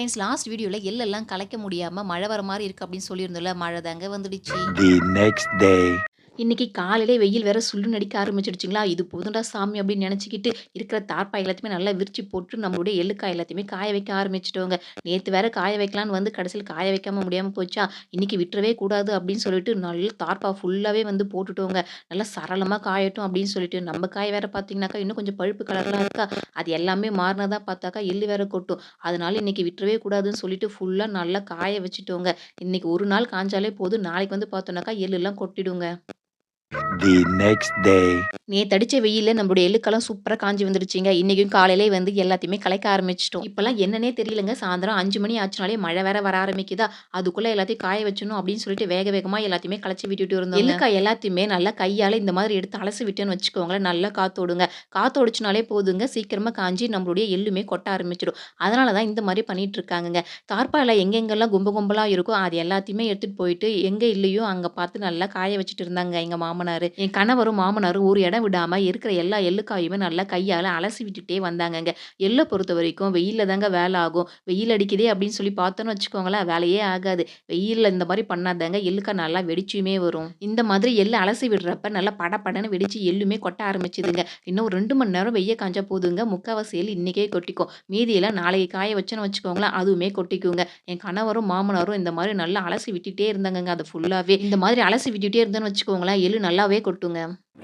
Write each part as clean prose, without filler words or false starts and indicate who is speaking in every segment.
Speaker 1: Friends last வீடியோல எள்ளெல்லாம் கலைக்க முடியாம மழை வர மாரி இருக்கு அப்படின்னு சொல்லியிருந்தோம்ல. மழை தாங்க வந்துடுச்சு.
Speaker 2: The next day.
Speaker 1: இன்னைக்கு காலையிலே வெயில் வேற சுள்ளுன்னு அடிக்க ஆரம்பிச்சுடுச்சுங்களா. இது போதும்டா சாமி அப்படின்னு நினைச்சுக்கிட்டு இருக்கிற தார்ப்பாய் எல்லாத்தையுமே நல்லா விரிச்சு போட்டு நம்மளுடைய எள்ளுக்காய் எல்லாத்தையுமே காய வைக்க ஆரம்பிச்சுட்டோங்க. நேத்து வேற காய வைக்கலான்னு வந்து கடைசியில காய வைக்காம முடியாம போச்சா. இன்னைக்கு விட்டுறவே கூடாது அப்படின்னு சொல்லிட்டு நல்ல தார்ப்பா ஃபுல்லாவே வந்து போட்டுட்டோங்க. நல்லா சரளமா காயட்டும் அப்படின்னு சொல்லிட்டு நம்ம காய் வேற பார்த்தீங்கன்னாக்கா இன்னும் கொஞ்சம் பழுப்பு கலர்லாம் இருக்கா. அது எல்லாமே மாறினதா பார்த்தாக்கா எள்ளு வேற கொட்டும். அதனால இன்னைக்கு விட்டுறவே கூடாதுன்னு சொல்லிட்டு ஃபுல்லா நல்லா காய வச்சுட்டோங்க. இன்னைக்கு ஒரு நாள் காஞ்சாலே போதும். நாளைக்கு வந்து பார்த்தோம்னாக்கா எள்ளுலாம் கொட்டிடுங்க.
Speaker 2: The next day.
Speaker 1: நேத்து அடிச்ச வெயில்ல நம்மளுடைய எள்ளுக்கெல்லாம் சூப்பரா காஞ்சு வந்துருச்சுங்க. இன்னைக்கும் காலையிலே வந்து எல்லாத்தையுமே கலைக்க ஆரம்பிச்சுட்டோம். இப்பலாம் என்னன்னே தெரியலங்க. சாயந்தரம் 5 மணி ஆச்சுனாலே மழை வேற வர ஆரம்பிக்குதா, அதுக்குள்ள எல்லாத்தையும் காய வச்சுடணும் அப்படின்னு சொல்லிட்டு வேக வேகமா எல்லாத்தையுமே கலச்சு விட்டுட்டு இருந்தோங்க. எள்ளுக்காய் எல்லாத்தையுமே நல்லா கையால இந்த மாதிரி எடுத்து அலசி விட்டேன்னு வச்சுக்கோங்களேன், நல்லா காத்தோடுங்க. காத்தோடுச்சுனாலே போதுங்க, சீக்கிரமா காஞ்சு நம்மளுடைய எள்ளுமே கொட்ட ஆரம்பிச்சுடும். அதனால தான் இந்த மாதிரி பண்ணிட்டு இருக்காங்கங்க. தார்ப்பாயில எங்கெங்கெல்லாம் கும்பலா இருக்கோ அது எல்லாத்தையுமே எடுத்துட்டு போயிட்டு எங்க இல்லையோ அங்க பார்த்து நல்லா காய வச்சுட்டு இருந்தாங்க எங்க மாமனாரு. என் கணவரும் மாமனாரும் ஒரு இடம் விடாம இருக்கிற எல்லா எள்ளுக்காயுமே நல்லா கையால அலசி விட்டுட்டே வந்தாங்கங்க. எள்ள பொறுத்தவரைக்கும் வெயில்ல தாங்க வேலை ஆகும். வெயில் அடிக்குதே அப்படின்னு சொல்லி பார்த்தோம்னு வச்சுக்கோங்களேன், வேலையே ஆகாது. வெயில்ல இந்த மாரி பண்ணாதாங்க எள்ளுக்காய் நல்லா வெடிச்சுமே வரும். இந்த மாதிரி எள்ள அலசி விடுறப்ப நல்லா படபடன்னு வெடிச்சு எள்ளுமே கொட்ட ஆரம்பிச்சுதுங்க. இன்னும் ஒரு 2 மணி நேரம் வெய்ய காஞ்சா போதுங்க. முக்காவாசி எள்ளு இன்னைக்கே கொட்டிக்கும். மீதியெல்லாம் நாளைக்கு காய வச்சோன்னு வச்சுக்கோங்களேன், அதுவுமே கொட்டிக்குங்க. என் கணவரும் மாமனாரும் இந்த மாரி நல்லா அலசி விட்டுட்டே இருந்தாங்கங்க அத ஃபுல்லாவே. இந்த மாதிரி அலசி விட்டுட்டே இருந்தோன்னு வச்சுக்கோங்களேன், எள்ளு நல்லாவே கொட்டுங்க.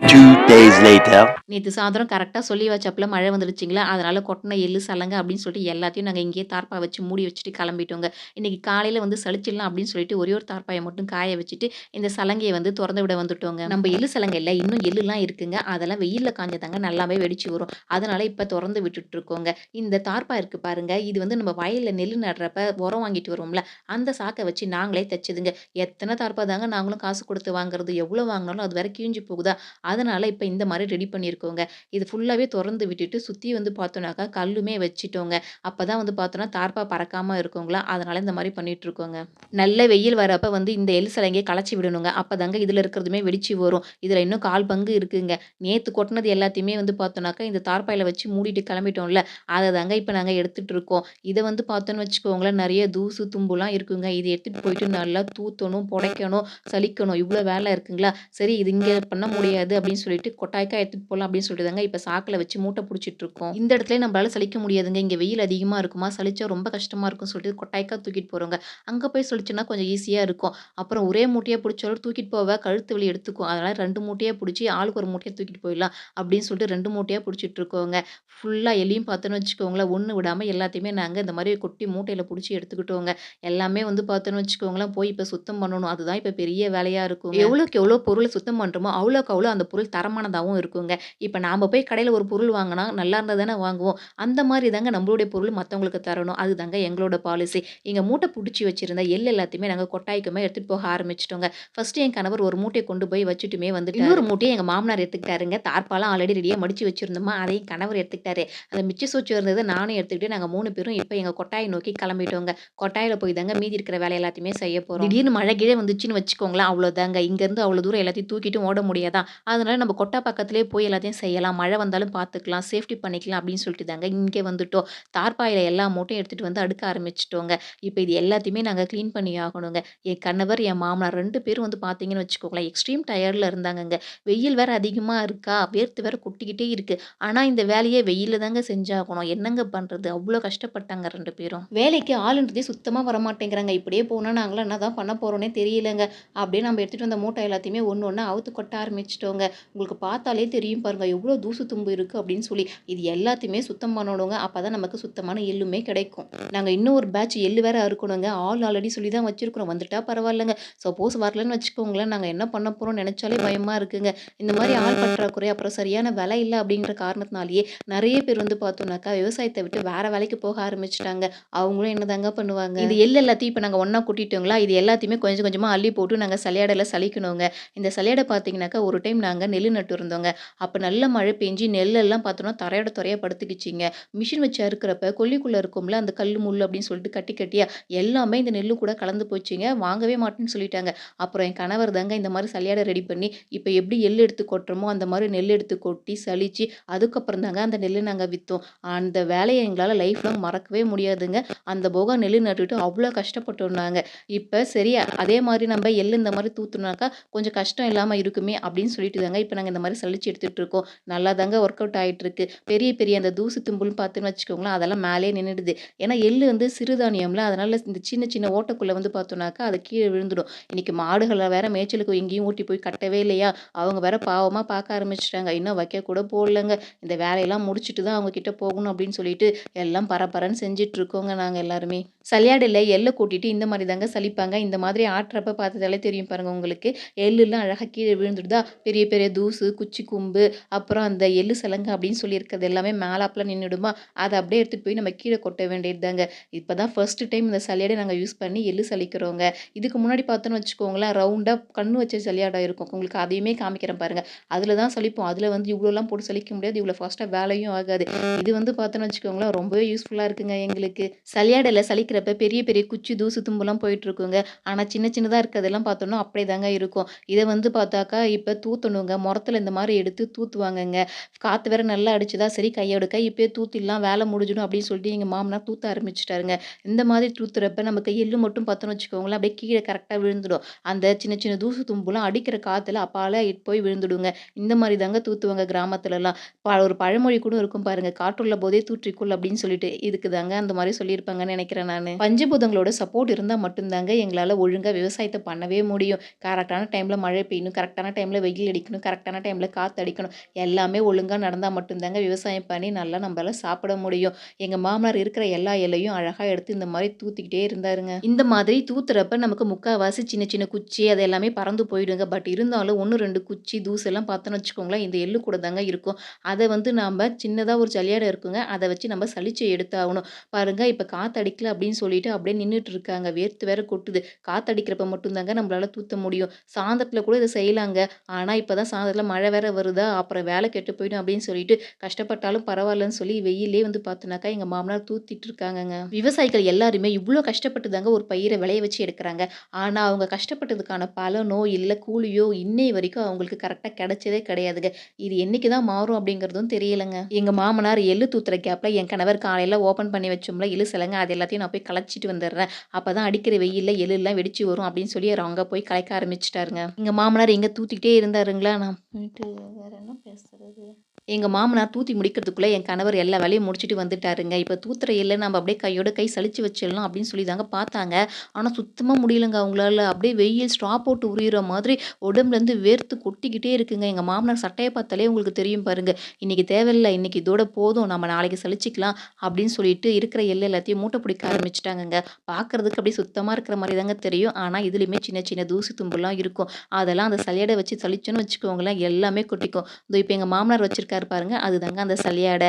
Speaker 2: 2 days later.
Speaker 1: நேத்து சாயந்தரம் கரெக்ட்டா சொல்லி வச்சாப்புல மழை வந்துருச்சுங்களா, அதனால கொட்டுன எள்ளு, சலங்க அப்படின்னு சொல்லிட்டு எல்லாத்தையும் நாங்க இங்கேயே தார்ப்பா வச்சு மூடி வச்சுட்டு கிளம்பிட்டோங்க. இன்னைக்கு காலையில வந்து சலிச்சிடலாம் அப்படின்னு சொல்லிட்டு ஒரே ஒரு தார்ப்பாய மட்டும் காய வச்சுட்டு, இந்த சலங்கைய வந்து தொறந்து விட வந்துட்டோங்க. நம்ம எள்ளு சலங்கையில இன்னும் எள்ளுலாம் இருக்குங்க. அதெல்லாம் வெயில்ல காஞ்சதாங்க நல்லாவே வெடிச்சு வரும். அதனால இப்ப தொறந்து விட்டுட்டு இருக்கோங்க. இந்த தார்ப்பா இருக்கு பாருங்க, இது வந்து நம்ம வயல்ல நெல்லு நடுறப்ப உரம் வாங்கிட்டு வருவோம்ல, அந்த சாக்க வச்சு நாங்களே தச்சதுங்க. எத்தன தார்ப்பா தாங்க நாங்களும் காசு குடுத்து வாங்குறது, எவ்வளோ வாங்குனாலும் அது வேற கிழிஞ்சு போகுதா, அதனால இப்ப இந்த மாரி ரெடி பண்ணியிருக்கோங்க. இது ஃபுல்லாவே தொறந்து விட்டுட்டு சுத்தி வந்து பார்த்தோம்னாக்கா, கல்லுமே வச்சுட்டோங்க. அப்பதான் வந்து பார்த்தோம்னா, தார்ப்பா பறக்காம இருக்குங்களா, அதனால இந்த மாரி பண்ணிட்டுருக்கோங்க. நல்ல வெயில் வரப்ப வந்து இந்த எள்ளு சலங்கைய கலச்சி விடணுங்க. அப்பதாங்க இதுல இருக்கிறதுமே வெடிச்சு வரும். இதுல இன்னும் 1/4 பங்கு இருக்குங்க. நேத்து கொட்டுனது எல்லாத்தையுமே வந்து பார்த்தோம்னாக்கா, இந்த தார்ப்பாயில வச்சு மூடிட்டு கிளம்பிட்டோம்ல, அத தாங்க இப்ப நாங்க எடுத்துட்டு இருக்கோம். இத வந்து பார்த்தோம்னு வச்சுக்கோங்களேன், நெறைய தூசு, தும்புலாம் இருக்குங்க. இத எடுத்துட்டு போயிட்டு நல்லா தூத்தணும், புடைக்கணும், சலிக்கணும். இவ்ளோ வேலை இருக்குங்களா, சரி இது இங்க பண்ண முடியாது அப்படின்னு சொல்லிட்டு கொட்டாய்க்கா எடுத்துட்டு போலாம் அப்படின்னு சொல்லிட்டு தாங்க இப்ப சாக்குல வச்சு மூட்டை புடிச்சிட்டு இருக்கோம். இந்த இடத்துலயே நம்மளால சலிக்க முடியாதுங்க. இங்க வெயில் அதிகமா இருக்குமா, சலிச்சா ரொம்ப கஷ்டமா இருக்கும்னு சொல்லிட்டு கொட்டாய்க்கா தூக்கிட்டு போறோங்க. அங்க போய் சலிச்சோம்னா கொஞ்சம் ஈஸியா இருக்கும். அப்புறம் ஒரே மூட்டையா புடிச்சாலும் தூக்கிட்டு போவ கழுத்து வலி எடுத்துக்கும். அதனால 2 மூட்டையா புடிச்சு ஆளுக்கு ஒரு மூட்டையா தூக்கிட்டு போயிடலாம் அப்படின்னு சொல்லிட்டு 2 மூட்டையா புடிச்சிட்டு இருக்கோங்க. ஃபுல்லா எலியும் பார்த்தோன்னு வச்சுக்கோங்களேன், ஒண்ணு விடாம எல்லாத்தையுமே நாங்க இந்த மாரி கொட்டி மூட்டையில புடிச்சு எடுத்துக்கிட்டோங்க. எல்லாமே வந்து பார்த்தோன்னு வச்சுக்கோங்களேன், போய் இப்ப சுத்தம் பண்ணணும். அதுதான் இப்ப பெரிய வேலையா இருக்குங்க. எவ்வளோக்கு எவ்வளோ பொருள சுத்தம் பண்றோமோ, அவ்வளோக்கு அவ்வளோ அந்த பொருள் தரமானதாவும் இருக்குங்க. இப்ப நாம போய் கடையில ஒரு பொருள் வாங்குனா, நல்லா இருந்தா தானே வாங்குவோம். அந்த மாரி தாங்க நம்மளுடைய பொருள் மத்தவங்களுக்கு தரணும். அதுதாங்க எங்களோட பாலிசி. எங்க மூட்டை புடிச்சு வச்சிருந்த எள் எல்லாத்தையுமே நாங்க கொட்டாய்க்குமே எடுத்துட்டு போக ஆரம்பிச்சுட்டோங்க. ஃபர்ஸ்ட்டு என் கணவர் ஒரு மூட்டைய கொண்டு போய் வச்சுட்டுமே வந்துட்டாரு. இன்னொரு மூட்டைய எங்க மாமனார் எடுத்துக்கிட்டாருங்க. தார்ப்பாலாம் ஆல்ரெடி ரெடியா மடிச்சு வச்சிருந்தோமா, அதையும் கணவர் எடுத்துக்கிட்டாரு. அந்த மிச்ச சொச்சம் இருந்தத நானும் எடுத்துக்கிட்டு, நாங்க 3 பேரும் இப்ப எங்க கொட்டாய நோக்கி கிளம்பிட்டோங்க. கொட்டாயில போய் தாங்க மீதி இருக்கிற வேலை எல்லாத்தையுமே செய்ய போறோம். திடீர்னு மழை கிழ வந்துச்சுன்னு வச்சுக்கோங்களேன், அவ்வளோதாங்க. இங்கருந்து அவ்வளோ தூரம் எல்லாத்தையும் தூக்கிட்டு ஓட முடியாதா, அதனால நம்ம கொட்டா பக்கத்திலேயே போய் எல்லாத்தையும் செய்யலாம். மழை வந்தாலும் பார்த்துக்கலாம், சேஃப்டி பண்ணிக்கலாம் அப்படின்னு சொல்லிட்டு தாங்க இங்கே வந்துட்டோம். தார்ப்பாயில எல்லா மூட்டையும் எடுத்துட்டு வந்து அடுக்க ஆரம்பிச்சுட்டோங்க. இப்ப இது எல்லாத்தையுமே நாங்க கிளீன் பண்ணி ஆகணுங்க. என் கணவர், என் மாமனார் 2 பேரும் வந்து பார்த்தீங்கன்னு வச்சுக்கோங்களேன், எக்ஸ்ட்ரீம் டயர்ட்ல இருந்தாங்கங்க. வெயில் வேற அதிகமா இருக்கா, வேர்த்து வேற கொட்டிக்கிட்டே இருக்கு. ஆனா இந்த வேலைய வெயில்ல தாங்க செஞ்சாகணும். என்னங்க பண்றது? அவ்ளோ கஷ்டப்பட்டாங்க 2 பேரும். வேலைக்கு ஆளுன்றதே சுத்தமா வரமாட்டேங்கிறாங்க. இப்படியே போனா நாங்கலாம் என்னதான் பண்ண போறோம்னே தெரியலங்க. அப்படியே நம்ம எடுத்துட்டு வந்த மூட்டை எல்லாத்தையுமே ஒண்ணு ஒண்ணா அவுத்து கொட்ட ஆரம்பிச்சுட்டோங்க. உங்களுக்கு பார்த்தாலே தெரியும் பாருங்க, எவ்வளோ தூசு தும்பு இருக்கு அப்படின்னு சொல்லி. இது எல்லாத்தையுமே சுத்தம் பண்ணணுங்க. அப்பதான் நமக்கு சுத்தமான எள்ளுமே கிடைக்கும். நாங்க இன்னும் ஒரு பேட்ச் எள்ளு வேற அறுக்கணுங்க. ஆள் ஆல்ரெடி சொல்லி தான் வச்சிருக்கிறோம். வந்துட்டா பரவாயில்லங்க. சப்போஸ் வரலன்னு வச்சுக்கோங்களேன், நாங்க என்ன பண்ண போறோம்னு நெனச்சாலே பயமா இருக்குங்க. இந்த மாரி ஆள் பற்றாக்குறை, அப்புறம் சரியான விலை இல்ல அப்படிங்கிற காரணத்தினாலேயே நெறைய பேர் வந்து பார்த்தோம்னாக்கா, விவசாயத்த விட்டு வேற வேலைக்கு போக ஆரம்பிச்சுட்டாங்க. அவங்களும் என்னதாங்க பண்ணுவாங்க. இது எள்ளு எல்லாத்தையும் இப்ப நாங்க ஒண்ணா கொட்டிட்டோங்களா, இது எல்லாத்தையுமே கொஞ்சம் கொஞ்சமா அள்ளி போட்டு நாங்க சலியாடைல சலிக்கணுங்க. இந்த சலியாட பார்த்தீங்கன்னாக்கா, ஒரு டைம் நாங்க தாங்க நெல்லு நட்டு இருந்தோங்க. அப்ப நல்ல மழை பெஞ்சு நெல்லெல்லாம் பார்த்தோம்னா தரையோட தரையா படுத்துக்கிச்சுங்க. மிஷின் வச்சு அறுக்கிறப்ப கொல்லிக்குள்ள இருக்கும்ல அந்த கல்லு, முள்ளு அப்படின்னு சொல்லிட்டு கட்டி கட்டியா எல்லாமே இந்த நெல்லு கூட கலந்து போச்சுங்க. வாங்கவே மாட்டேன்னு சொல்லிட்டாங்க. அப்புறம் என் கணவர் தாங்க இந்த மாரி சலியாட ரெடி பண்ணி, இப்ப எப்படி எள்ளு எடுத்து கொட்டுறோமோ, அந்த மாரி நெல் எடுத்து கொட்டி, சலிச்சு, அதுக்கப்புறம் தாங்க அந்த நெல்ல நாங்க வித்தோம். அந்த வேலைய எங்களால லைஃப் லாங் மறக்கவே முடியாதுங்க. அந்த போகம் நெல்லு நட்டுட்டு அவ்ளோ கஷ்டப்பட்டோம் நாங்க. இப்ப சரி அதே மாரி நம்ப எள்ளு இந்த மாரி தூத்துனாக்கா, கொஞ்சம் கஷ்டம் இல்லாம இருக்குமே அப்படின்னு சொல்லிட்டு தாங்க, இப்ப நாங்க இந்த மாரி சலிச்சு எடுத்துட்டு இருக்கோம். நல்லா தாங்க ஒர்க் அவுட் ஆயிட்டுருக்கு. பெரிய பெரிய அந்த தூசு தும்புல்ன்னு பார்த்தோன்னு வச்சுக்கோங்களேன், அதெல்லாம் மேலயே நின்னுடுது. ஏன்னா எள்ளு வந்து சிறுதானியம்ல, அதனால இந்த சின்ன சின்ன ஓட்டைக்குள்ள வந்து பார்த்தோம்னாக்கா, அது கீழ விழுந்துடும். இன்னைக்கு மாடுகள வேற மேய்ச்சலுக்கு எங்கேயும் ஓட்டி போய் கட்டவே இல்லையா, அவங்க வேற பாவமா பார்க்க ஆரம்பிச்சுட்டாங்க. இன்னும் வைக்க கூட போடலங்க. இந்த வேலையெல்லாம் முடிச்சுட்டு தான் அவங்க கிட்ட போகணும் அப்படின்னு சொல்லிட்டு, எல்லாம் பரபரன்னு செஞ்சுட்டு இருக்கோங்க நாங்க எல்லாருமே. சலியாடுல எள்ள கூட்டிட்டு இந்த மாரி தாங்க சலிப்பாங்க. இந்த மாதிரி ஆட்டுறப்ப பார்த்ததாலே தெரியும் பாருங்க உங்களுக்கு. எள்ளுலாம் அழகா கீழ விழுந்துடுதா, பெரிய பெரிய தூசு, குச்சி கொம்பு, அப்புறம் அந்த எள்ளு சலங்க அப்படின்னு சொல்லி இருக்கிறது எல்லாமே மேலாப்புல நின்னுடுமா, அத அப்படியே எடுத்துட்டு போய் நம்ம கீழ கொட்ட வேண்டியது தாங்க. இப்ப தான் ஃபர்ஸ்ட் டைம் இந்த சலியாட நாங்க யூஸ் பண்ணி எள்ளு சலிக்கிறோங்க. இதுக்கு முன்னாடி பார்த்தோன்னு வச்சுக்கோங்களேன், ரவுண்டா கண்ணு வச்ச சலியாடம் இருக்கும். உங்களுக்கு அதையுமே காமிக்கிறேன் பாருங்க. அதில தான் சலிப்போம். அதில வந்து இவ்வளோலாம் போட்டு சலிக்க முடியாது. இவ்வளோ ஃபாஸ்ட்டா வேலையும் ஆகாது. இது வந்து பார்த்தோன்னு வச்சுக்கோங்களேன், ரொம்பவே யூஸ்ஃபுல்லா இருக்குங்க எங்களுக்கு. சலியாடல சலிக்கிறப்ப பெரிய பெரிய குச்சி, தூசு, தும்புலாம் போயிட்டுருக்குங்க. ஆனா சின்ன சின்னதா இருக்கிறதெல்லாம் பார்த்தோம்னா, அப்படியே தாங்க இருக்கும். இத வந்து பார்த்தாக்கா, இப்ப தூத்தணுங்க. மொறத்துல இந்த மாரி எடுத்து தூத்துவாங்கங்க. காத்து வேற நல்லா அடிச்சுதா, சரி கையோட கை இப்பயே தூத்திடலாம், வேலை முடிஞ்சிடும் அப்படின்னு சொல்லிட்டு எங்க மாமனார் தூத்த ஆரம்பிச்சுட்டாருங்க. இந்த மாதிரி தூத்துறப்ப நமக்கு எள்ளு மட்டும் பார்த்தோன்னு வச்சுக்கோங்களேன், அப்படியே கீழ கரெக்ட்டா விழுந்துடும். அந்த சின்ன சின்ன தூசு தும்புலாம் அடிக்கிற காத்துல அப்பால போய் விழுந்துடுங்க. இந்த மாரி தாங்க தூத்துவாங்க கிராமத்துலலாம். ஒரு பழமொழி கூட இருக்கும் பாருங்க, "காற்றுள்ள போதே தூற்றிக்கொள்" அப்படின்னு சொல்லிட்டு. இதுக்கு தாங்க அந்த மாரி சொல்லியிருப்பாங்கன்னு நெனைக்கிறேன் நானு. பஞ்சபூதங்களோட சப்போர்ட் இருந்தா மட்டும் தாங்க எங்களால ஒழுங்கா விவசாயத்த பண்ணவே முடியும். கரெக்ட்டான டைம்ல மழை பெய்யணும், கரெக்ட்டான டைம்ல வெயில் அடிக்கணும், கரெக்ட்டான டைம்ல காத்து அடிக்கணும். எல்லாமே ஒழுங்கா நடந்தா மட்டும் தாங்க விவசாயம் பண்ணி நல்லா நம்பளால சாப்பிட முடியும். எங்க மாமனார் இருக்கிற எல்லா எல்லையும் அழகா எடுத்து இந்த மாரி தூத்திக்கிட்டே இருந்தாருங்க. இந்த மாதிரி தூத்துறப்ப நமக்கு முக்காவாசி சின்ன சின்ன குச்சி அது எல்லாமே பறந்து போயிடுங்க. பட் இருந்தாலும் 1, 2 குச்சி, தூசெல்லாம் பார்த்தோன்னு வச்சுக்கோங்களேன், இந்த எள்ளு கூட தாங்க இருக்கும். அத வந்து நாம சின்னதா ஒரு ஜல்லியாடு இருக்குங்க. அத வச்சு நம்ம சலிச்சு எடுத்தாகணும். பாருங்க இப்ப காத்து அடிக்கல அப்படின்னு சொல்லிட்டு அப்படியே நின்னுட்டு இருக்காங்க. வேர்த்து வேற கொட்டுது. காத்து அடிக்கிறப்ப மட்டும் தாங்க நம்மளால தூத்த முடியும். சாயந்தரத்துல கூட இத செய்யலாங்க. ஆனா இப்பதான் சாயந்தரத்துல மழை வேற வருதா, அப்புறம் வேலை கெட்டு போயிடும் அப்படின்னு சொல்லிட்டு கஷ்டப்பட்டாலும் பரவாயில்லன்னு சொல்லி வெயில்லயே வந்து பார்த்தோன்னாக்கா, எங்க மாமனார் தூத்திட்டு இருக்காங்கங்க. விவசாயிகள் எல்லாருமே இவ்ளோ கஷ்டப்பட்டு தாங்க ஒரு பயிர விளைய வச்சு எடுக்குறாங்க. ஆனா, அவங்க கஷ்டப்பட்டதுக்கான பலனோ, இல்ல கூலியோ இன்னைய வரைக்கும் அவங்களுக்கு கரெக்ட்டா கிடைச்சதே கிடையாதுங்க. இது என்னைக்கு தான் மாறும் அப்படிங்கிறதும் தெரியலங்க. எங்க மாமனார் எள்ளு தூத்துற கேப்ல என் கணவர் காலையில ஓப்பன் பண்ணி வச்சோம்ல எள்ளு சலங்க, அது எல்லாத்தையும் நான் போய் கலச்சிட்டு வந்துடுறேன். அப்பதான் அடிக்கிற வெயில்ல எள்ளுலாம் வெடிச்சு வரும் அப்படின்னு சொல்லி அவரு அங்க போய் கலைக்க ஆரம்பிச்சுட்டாருங்க. எங்க மாமனார் எங்க தூத்திக்கிட்டே இருந்தாருங்களா, நான் போயிட்டு வேற என்ன பேசுறது? எங்க மாமனார் தூத்தி முடிக்கிறதுக்குள்ள என் கணவர் எல்லா வேலையும் முடிச்சுட்டு வந்துட்டாருங்க. இப்ப தூத்துற எள்ள நம்ம அப்படியே கையோட கை சலிச்சு வச்சிடலாம் அப்படின்னு சொல்லி தாங்க பார்த்தாங்க. ஆனா சுத்தமா முடியலங்க அவங்களால. அப்படியே வெயில் ஸ்ட்ரா போட்டு உரியிற மாதிரி உடம்புலேருந்து வேர்த்து கொட்டிக்கிட்டே இருக்குங்க. எங்க மாமனார் சட்டைய பார்த்தாலே உங்களுக்கு தெரியும் பாருங்க. இன்னைக்கு தேவையில்ல, இன்னைக்கு இதோட போதும், நம்ம நாளைக்கு சலிச்சுக்கலாம் அப்படின்னு சொல்லிட்டு இருக்கிற எள்ளு எல்லாத்தையும் மூட்டை பிடிக்க ஆரம்பிச்சுட்டாங்கங்க. பார்க்கறதுக்கு அப்படியே சுத்தமா இருக்கிற மாரி தாங்க தெரியும். ஆனா இதுலயுமே சின்ன சின்ன தூசி தும்புலாம் இருக்கும். அதெல்லாம் அந்த சலியட வச்சு சலிச்சோன்னு வச்சுக்கோங்களேன், எல்லாமே கொட்டிக்கும். இதோ இப்ப எங்க மாமனார் வச்சிருக்காரு பாருங்க, அதுதாங்க அந்த சலியாட.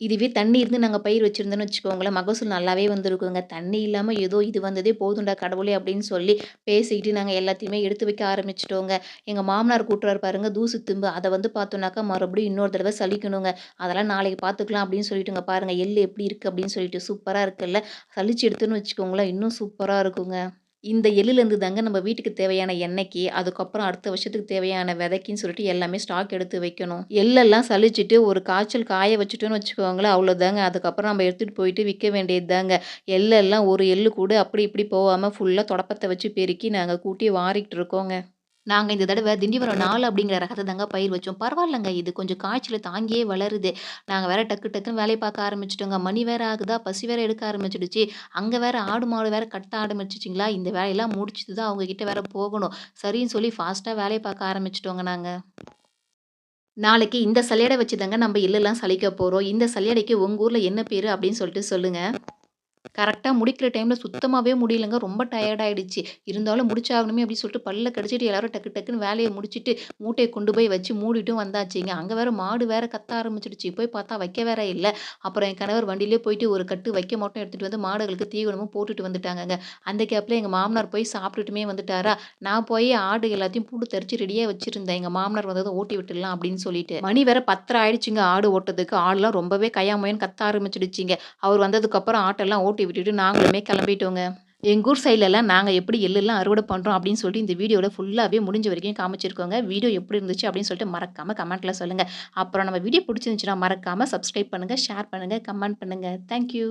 Speaker 1: இதுவே தண்ணி இருந்து நாங்க பயிர் வச்சிருந்தோம்னு வச்சுக்கோங்களேன், மகசூல் நல்லாவே வந்திருக்குங்க. தண்ணி இல்லாம ஏதோ இது வந்ததே போதும்டா கடவுளே! அப்படின்னு சொல்லி பேசிக்கிட்டு நாங்க எல்லாத்தையுமே எடுத்து வைக்க ஆரம்பிச்சுட்டோங்க. எங்க மாமனார் கூட்டுறாரு பாருங்க தூசு திம்பு. அத வந்து பார்த்தோம்னாக்கா மறுபடியும் இன்னொரு தடவ சலிக்கணுங்க. அதெல்லாம் நாளைக்கு பார்த்துக்கலாம் அப்படின்னு சொல்லிட்டுங்க பாருங்க, எள்ளு எப்படி இருக்கு அப்படின்னு சொல்லிட்டு. சூப்பரா இருக்குல்ல. சலிச்சு எடுத்தோன்னு வச்சுக்கோங்களேன், இன்னும் சூப்பரா இருக்குங்க. இந்த எள்ளுலேருந்து தாங்க நம்ம வீட்டுக்கு தேவையான எண்ணெய்க்கு, அதுக்கப்புறம் அடுத்த வருஷத்துக்கு தேவையான விதைக்குன்னு சொல்லிட்டு எல்லாமே ஸ்டாக் எடுத்து வைக்கணும். எள்ளெல்லாம் சலிச்சுட்டு ஒரு காய்ச்சல் காய வச்சுட்டோம்னு வச்சுக்கோங்களேன், அவ்வளோதாங்க. அதுக்கப்புறம் நம்ம எடுத்துட்டு போயிட்டு விக்க வேண்டியது தாங்க. எள்ளெல்லாம் ஒரு எள்ளு கூட அப்படி இப்படி போவாம ஃபுல்லா தொடப்பத்த வச்சு பெருக்கி நாங்க கூட்டி வாரிட்டு இருக்கோங்க. நாங்க இந்த தடவ திண்டிவனம் 4 அப்படிங்கிற ரகத்த தாங்க பயிர் வச்சோம். பரவாயில்லங்க. இது கொஞ்சம் காய்ச்சல தாங்கியே வளருது. நாங்க வேற டக்கு டக்குன்னு வேலைய பார்க்க ஆரம்பிச்சுட்டோங்க. மணி வேற ஆகுதா, பசி வேற எடுக்க ஆரம்பிச்சுடுச்சு. அங்க வேற ஆடு, மாடு வேற கட்ட ஆரம்பிச்சுச்சுங்களா, இந்த வேலையெல்லாம் முடிச்சுட்டு தான் அவங்க கிட்ட வேற போகணும். சரின்னு சொல்லி ஃபாஸ்ட்டா வேலைய பார்க்க ஆரம்பிச்சுட்டோங்க நாங்க. நாளைக்கு இந்த சலியட வச்சு தாங்க நம்ம எள்ளெல்லாம் சலிக்க போறோம். இந்த சலியடைக்கு உங்க ஊர்ல என்ன பேரு அப்படின்னு சொல்லிட்டு சொல்லுங்க. கரெக்ட்டா முடிக்கிற டைம்ல சுத்தமாவே முடியலங்க. ரொம்ப டயர்ட் ஆயிடுச்சு. இருந்தாலும் முடிச்சாகணுமே அப்டின்னு சொல்லிட்டு பல்ல கடிச்சிட்டு எல்லாரும் டக்கு டக்குன்னு வேலைய முடிச்சுட்டு, மூட்டைய கொண்டு போய் வச்சு மூடிட்டும் வந்தாச்சுங்க. அங்க வேற மாடு வேற கத்த ஆரம்பிச்சுடுச்சு. போய் பார்த்தா வைக்க வேற இல்ல. அப்புறம் என் கணவர் வண்டியிலேயே போயிட்டு ஒரு கட்டு வைக்க மட்டும் எடுத்துட்டு வந்து மாடுகளுக்கு தீவனமும் போட்டுட்டு வந்துட்டாங்கங்க. அந்த கேப்ல எங்க மாமனார் போய் சாப்பிட்டுட்டுமே வந்துட்டாரா, நான் போய் ஆடு எல்லாத்தையும் பூண்டு தரிச்சு ரெடியா வச்சிருந்தேன். எங்க மாமனார் வந்ததும் ஓட்டி விட்டுடலாம் அப்டின்னு சொல்லிட்டு. மணி வேற 10:30 ஆயிடுச்சுங்க ஆடு ஓட்டதுக்கு. ஆடுலாம் ரொம்பவே கயா முயான்னு கத்த ஆரம்பிச்சுடுச்சுங்க. அவர் வந்ததுக்கப்புறம் ஆட்டெல்லாம் ஓட்டி விட்டுட்டு நாங்களுமே கிளம்பிட்டோங்க. எங்க ஊர் சைட்லலாம் நாங்க எப்படி எள்ளெல்லாம் அறுவடை பண்றோம் அப்படின்னு சொல்லிட்டு இந்த வீடியோல ஃபுல்லாவே முடிஞ்ச வரைக்கும் காமிச்சிருக்கோங்க. வீடியோ எப்படி இருந்துச்சு அப்படின்னு சொல்லிட்டு மறக்காம கமெண்ட்ல சொல்லுங்க. அப்புறம் நம்ம வீடியோ பிடிச்சிருந்துச்சுன்னா மறக்காம சப்ஸ்கிரைப் பண்ணுங்க, ஷேர் பண்ணுங்க, கமெண்ட் பண்ணுங்க. Thank you.